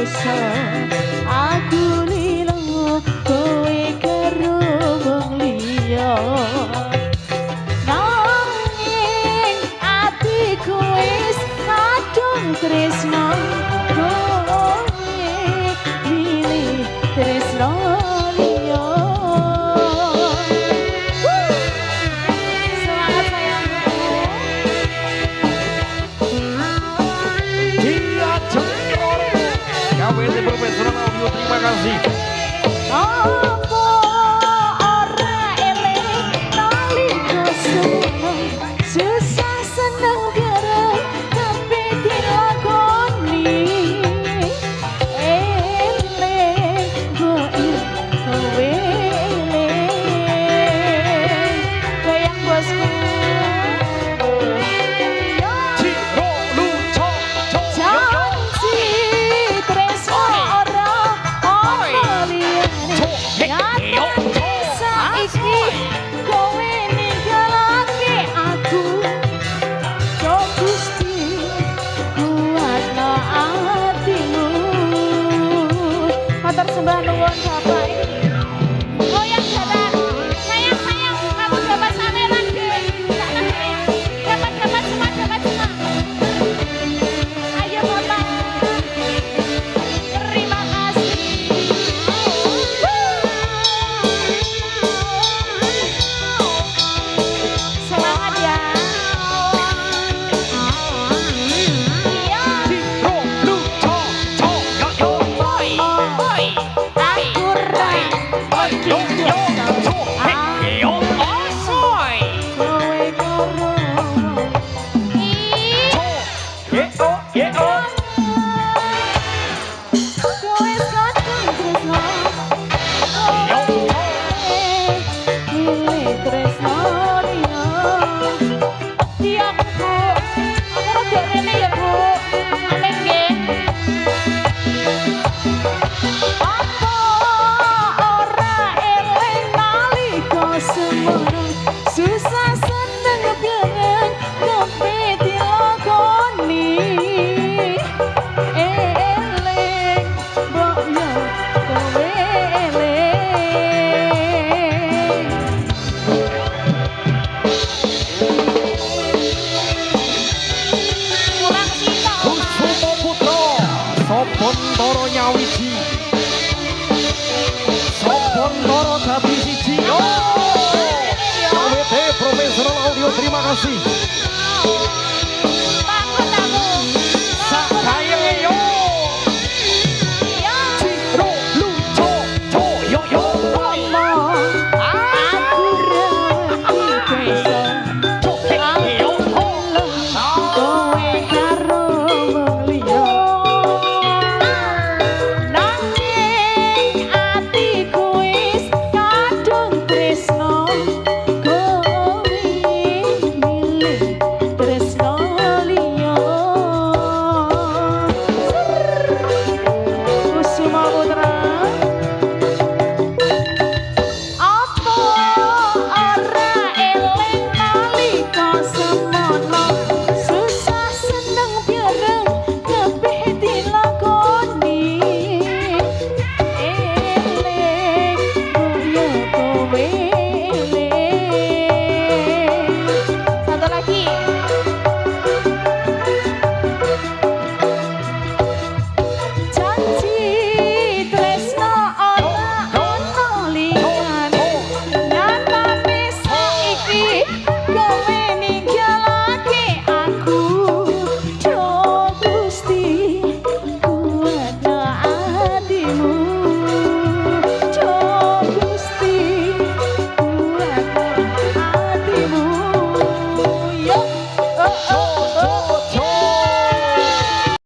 dosa aku lilo kowe karo wong liya nanging atiku wis kadung tresno kowe milih tresno liya. Semangat sayangku. KWT Profesional Audio, terima kasih. Apa ora eling nalika semono susah seneng bareng tapi dilakoni eling goir kowe eling goyang bosku. Ciro lucu Janji tresno ora ana liyane nyatane saiki kowe ninggalake aku yo Gusti kuatno atimu matur sembah nuwun Bapak goyang dadak sayang kamu dapat sameran dapat semua ayo Bapak terima kasih. Semangat ya. Iya. Ciro lucu boy Aku rai yo osoy kowe karo kowe kadung tresno milih tresno liya. Iya Bu, aku rada rene ya Bu. Amin nggih. Apa ora eling nalika semono susah seneng bareng kowe dilakoni eling mbok yo kowe eling. Kurang sitok Kusumo Putra Sobondoro Nyawiji Sobondoro dadi siji KWT Profesional Audio, terima kasih.